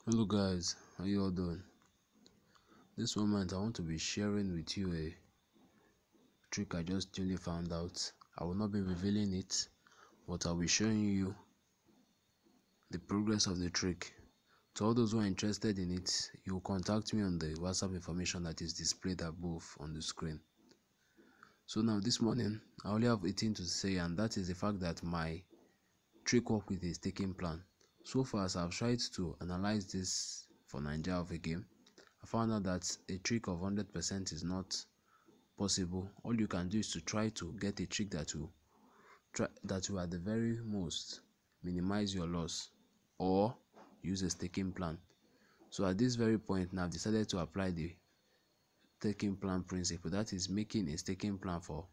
Hello guys, how you all doing? This moment I want to be sharing with you a trick I just newly found out. I will not be revealing it, but I'll be showing you the progress of the trick. To all those who are interested in it, you will contact me on the WhatsApp information that is displayed above on the screen. So now this morning I only have 18 to say, and that is the fact that my trick work with a staking plan. So far as I've tried to analyze this for Bet9ja of a game, I found out that a trick of 100% is not possible. All you can do is to try to get a trick that will at the very most minimize your loss, or use a staking plan. So at this very point now I've decided to apply the staking plan principle, that is making a staking plan for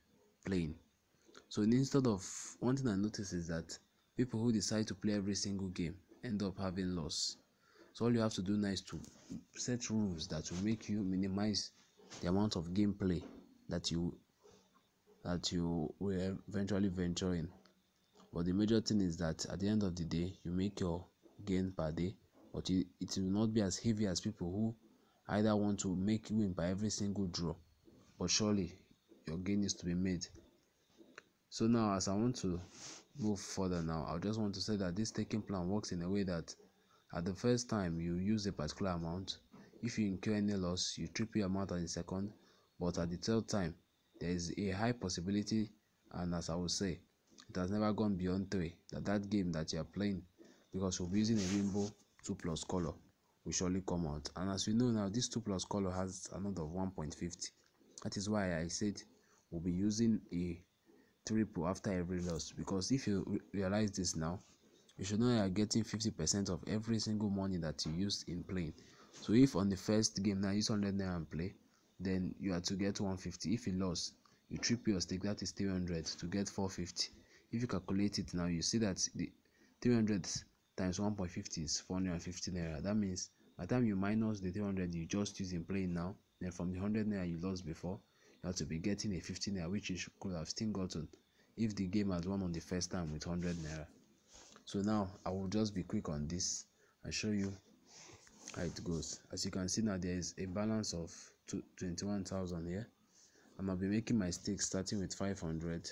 playing. So instead of, one thing I notice is that people who decide to play every single game end up having loss. So all you have to do now is to set rules that will make you minimize the amount of gameplay that you will eventually venture in. But the major thing is that at the end of the day, you make your gain per day, but it will not be as heavy as people who either want to make win by every single draw, but surely your gain is to be made. So now, as I want to move further now, I just want to say that this staking plan works in a way that at the first time you use a particular amount. If you incur any loss, you triple your amount at the second, but at the third time there is a high possibility, and as I will say, it has never gone beyond 3, that game that you are playing, because we'll be using a rainbow 2+ color, will surely come out. And as we know now, this 2+ color has a node of 1.50. That is why I said we'll be using a triple after every loss, because if you realize this now, you should know you are getting 50% of every single money that you used in playing. So if on the first game now you use 100 naira and play, then you are to get 150. If you lost, you triple your stake, that is 300, to get 450. If you calculate it now, you see that the 300 times 1.50 is 450 naira. That means by the time you minus the 300 you just used in playing now, then from the 100 naira you lost before, you have to be getting a 50 naira, which you could have still gotten if the game had won on the first time with 100 naira. So now I will just be quick on this and show you how it goes. As you can see now, there is a balance of 21,000 here, and I'll be making my stake starting with 500.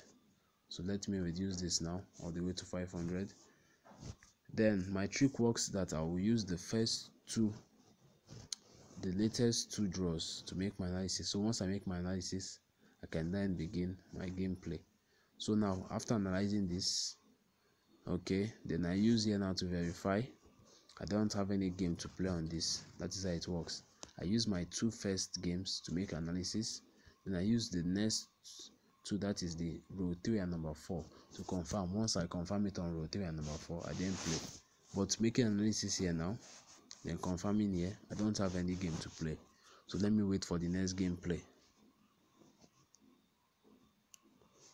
So let me reduce this now all the way to 500. Then my trick works that I will use the latest two draws to make my analysis. So once I make my analysis, I can then begin my gameplay. So now after analyzing this, okay, then I use here now to verify I don't have any game to play on this. That is how it works. I use my 2 first games to make analysis, then I use the next 2, that is the row 3 and number 4, to confirm. Once I confirm it on row 3 and number 4, I then play. But making analysis here now, then confirming here, I don't have any game to play. So let me wait for the next gameplay.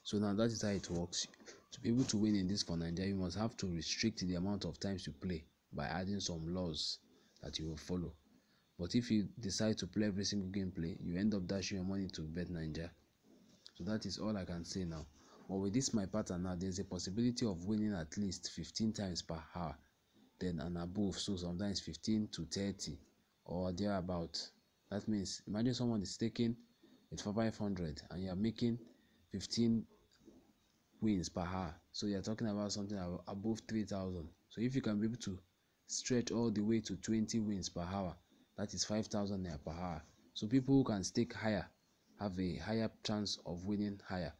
So now that is how it works. To be able to win in this Bet9ja, you must have to restrict the amount of times you play by adding some laws that you will follow. But if you decide to play every single gameplay, you end up dashing your money to Bet9ja. So that is all I can say now. But with this my pattern now, there's a possibility of winning at least 15 times per hour, then and above. So sometimes 15 to 30 or thereabout. That means imagine someone is taking it for 500 and you are making 15 wins per hour, so you're talking about something above 3,000. So if you can be able to stretch all the way to 20 wins per hour, that is 5,000 naira per hour. So people who can stake higher have a higher chance of winning higher.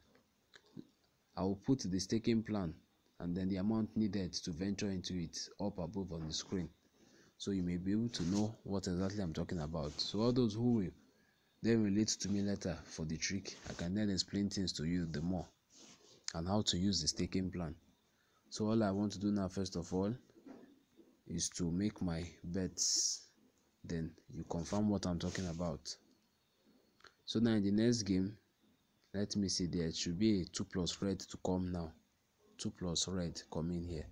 I will put the staking plan and then the amount needed to venture into it up above on the screen, so you may be able to know what exactly I'm talking about. So all those who will then relate to me later for the trick, I can then explain things to you the more and how to use the staking plan. So all I want to do now, first of all, is to make my bets, then you confirm what I'm talking about. So now in the next game, let me see, there should be a 2+ red to come now. 2+ red coming here.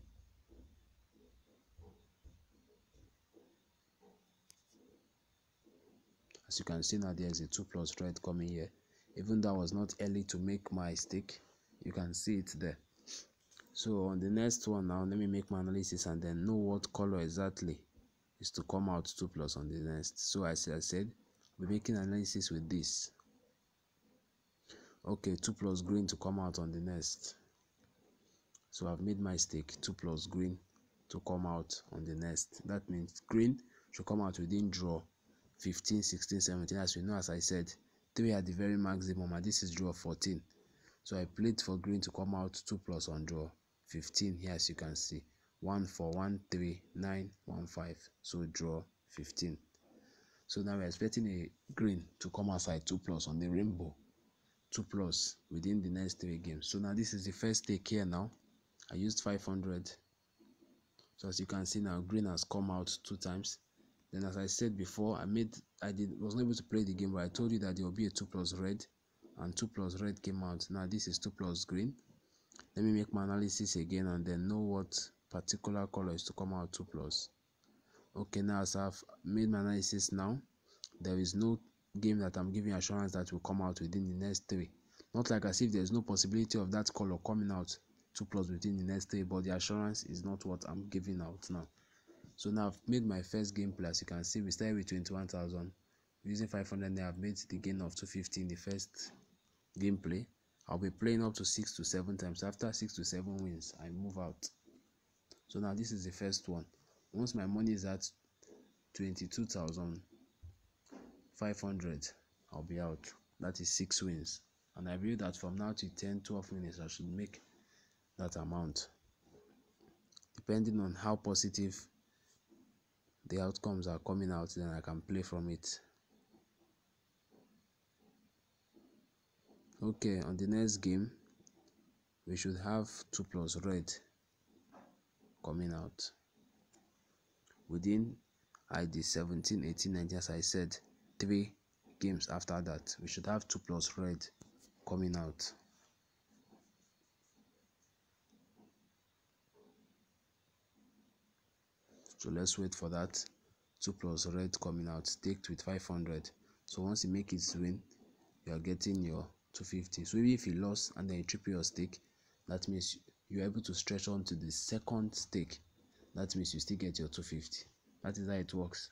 As you can see now, there is a 2+ red coming here. Even though I was not early to make my stake, you can see it there. So on the next one now, let me make my analysis and then know what color exactly is to come out 2 plus on the next. So as I said, we're making analysis with this. Okay, 2 plus green to come out on the next. So I've made my stake 2 plus green to come out on the next. That means green should come out within draw 15, 16, 17. As we know, as I said, 3 at the very maximum, and this is draw 14. So I played for green to come out 2 plus on draw 15 here, as you can see. 1 4 1 3 9 1 5. So draw 15. So now we're expecting a green to come outside 2 plus on the rainbow 2 plus within the next 3 games. So now this is the first stake here. Now I used 500. So as you can see now, green has come out 2 times. Then as I said before, was not able to play the game, but I told you that there will be a 2 plus red, and 2 plus red came out. Now this is 2 plus green. Let me make my analysis again and then know what particular color is to come out 2 plus. Okay, now as I've made my analysis now, there is no game that I'm giving assurance that will come out within the next 3. Not like as if there's no possibility of that color coming out 2 plus within the next 3, but the assurance is not what I'm giving out now. So now I've made my first gameplay. As you can see, we started with 21,000. Using 500 now, I've made the gain of 250 in the first gameplay. I'll be playing up to 6 to 7 times. After 6 to 7 wins, I move out. So now this is the first one. Once my money is at 22,500, I'll be out. That is 6 wins. And I believe that from now to 10, 12 minutes, I should make that amount. Depending on how positive the outcomes are coming out, then I can play from it. Okay, on the next game, we should have 2 plus red coming out within ID 17, 18, 19. As I said, 3 games after that, we should have 2 plus red coming out. So let's wait for that 2 plus red coming out, staked with 500. So once you make it win, you are getting your 250. So if you lost and then you triple your stake, that means you're able to stretch on to the second stake. That means you still get your 250. That is how it works.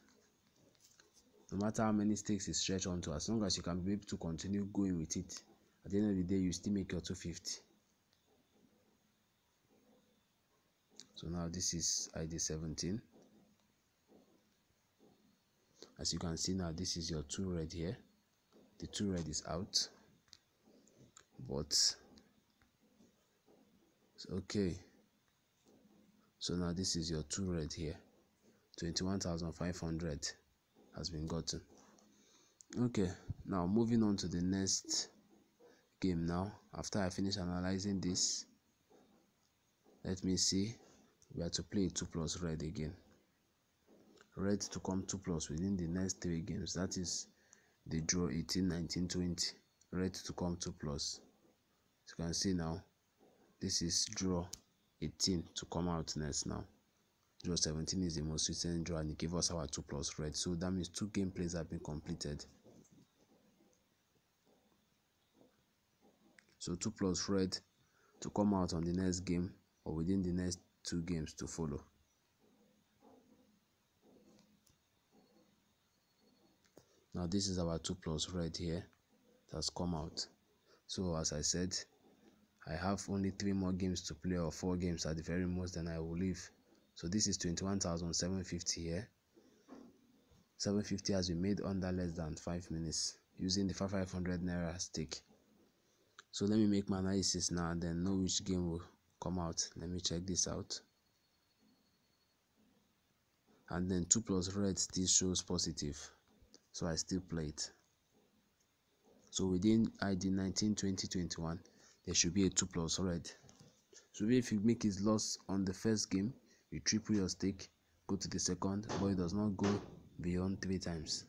No matter how many stakes you stretch onto, as long as you can be able to continue going with it, at the end of the day, you still make your 250. So now this is ID 17. As you can see now, this is your 2 red here. The 2 red is out. But okay. So now this is your 2 red here. 21,500 has been gotten. Okay, now moving on to the next game now. After I finish analyzing this, let me see. We have to play 2 plus red again. Red to come 2 plus within the next 3 games. That is the draw 18, 19, 20. Red to come 2 plus. As you can see now, this is draw 18 to come out next now. Draw 17 is the most recent draw, and it gave us our 2 plus red. So that means 2 gameplays have been completed. So 2 plus red to come out on the next game or within the next 2 games to follow. Now this is our 2 plus red here that has come out. So as I said, I have only 3 more games to play, or 4 games at the very most, then I will leave. So this is 21,750 here. 750 has been made under less than 5 minutes using the 500 naira stake. So let me make my analysis now and then know which game will come out. Let me check this out. And then 2 plus red still shows positive, so I still play it. So within ID 19, 20, 21, there should be a 2 plus red. So if you make his loss on the first game, you triple your stake, go to the second, but it does not go beyond 3 times.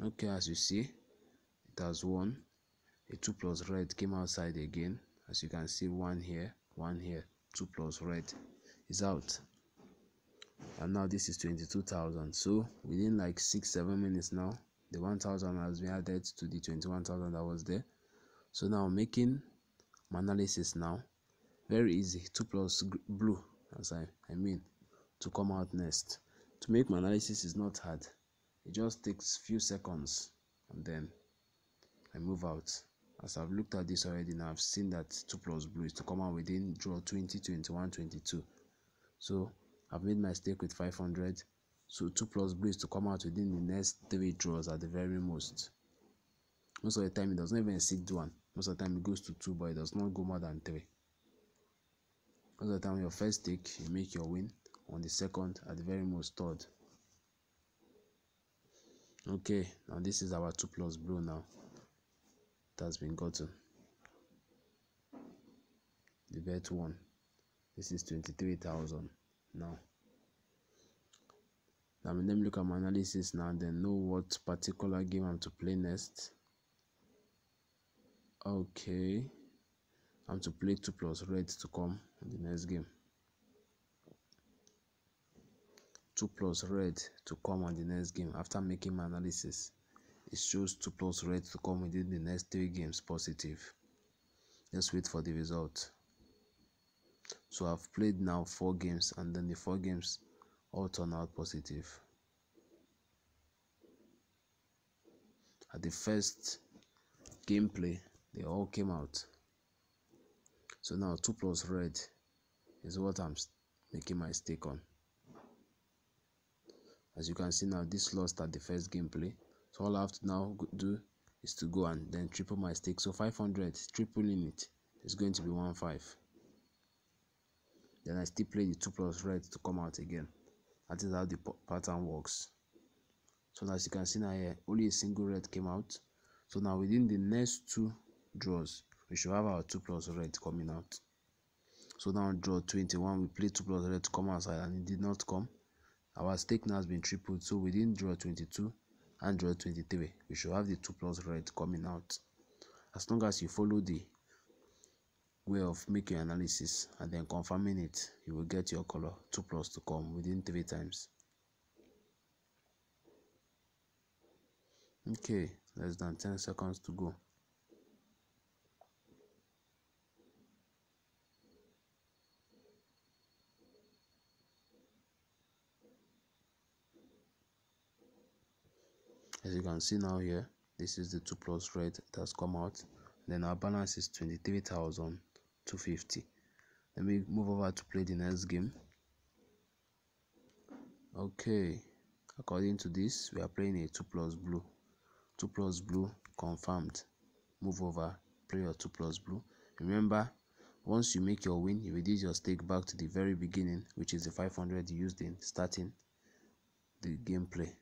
Okay, as you see, it has won. A 2 plus red came outside again. As you can see, 1 here, 1 here. 2 plus red is out. and now this is 22,000. So within like 6-7 minutes now, the 1,000 has been added to the 21,000 that was there. So now making my analysis now, very easy. 2 plus blue, as I mean, to come out next. To make my analysis is not hard. It just takes few seconds, and then I move out. As I've looked at this already now, I've seen that 2 plus blue is to come out within draw 20, 21, 22. So I've made my stake with 500. So 2 plus blue is to come out within the next 3 draws at the very most. Most of the time it does not even exceed 1. Most of the time it goes to 2, but it does not go more than 3. Most of the time on your first stake, you make your win. On the second, at the very most, third. Okay, now this is our 2 plus blue now. It has been gotten. The Bet1. This is 23,000 now. Now let me look at my analysis now and then know what particular game I'm to play next. Okay, I'm to play 2 plus red to come in the next game. 2 plus red to come on the next game. After making my analysis, it shows 2 plus red to come within the next 3 games positive. Let's wait for the result. So I've played now 4 games, and then the 4 games all turn out positive. At the first gameplay, they all came out. So now 2 plus red is what I'm making my stake on. As you can see now, this lost at the first gameplay. So all I have to now do is to go and then triple my stake. So 500, tripling it is going to be 1.5. Then I still play the 2 plus red to come out again. That is how the pattern works. So as you can see now here, only a single red came out. So now within the next 2 draws, we should have our 2 plus red coming out. So now draw 21, we play 2 plus red to come outside, and it did not come. Our stake now has been tripled. So within draw 22 and draw 23, we should have the 2 plus red coming out. As long as you follow the way of making analysis and then confirming it, you will get your color 2 plus to come within 3 times. Okay, less than 10 seconds to go. As you can see now here, this is the 2 plus red that has come out. Then our balance is 23,250. Let me move over to play the next game. Okay, according to this, we are playing a 2 plus blue. 2 plus blue confirmed. Move over, play your 2 plus blue. Remember, once you make your win, you reduce your stake back to the very beginning, which is the 500 you used in starting the gameplay.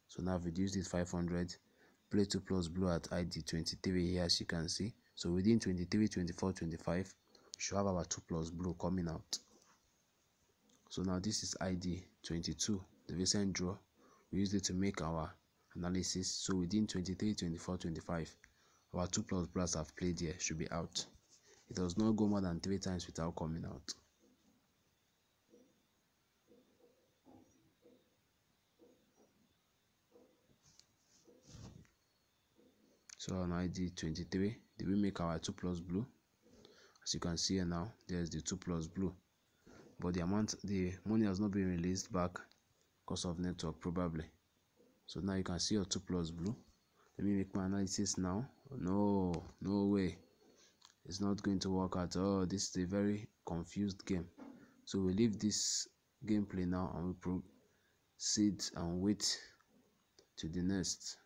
So now I've reduced it 500. Play 2 plus blue at ID 23 here, as you can see. So within 23, 24, 25, we should have our 2 plus blue coming out. So now this is ID 22, the recent draw. We used it to make our analysis. So within 23, 24, 25, our 2 plus blues I've played here should be out. It does not go more than 3 times without coming out. So on ID 23, did we make our 2 plus blue? As you can see here now, there's the 2 plus blue. But the money has not been released back because of network probably. So now you can see your 2 plus blue. Let me make my analysis now. No way. It's not going to work at all. This is a very confused game. So we leave this gameplay now and we proceed and wait to the next.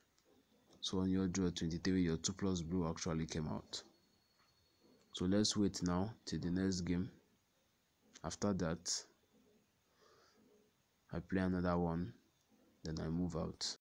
So on your draw 23, your 2 plus blue actually came out. So let's wait now till the next game. After that, I play another one, then I move out.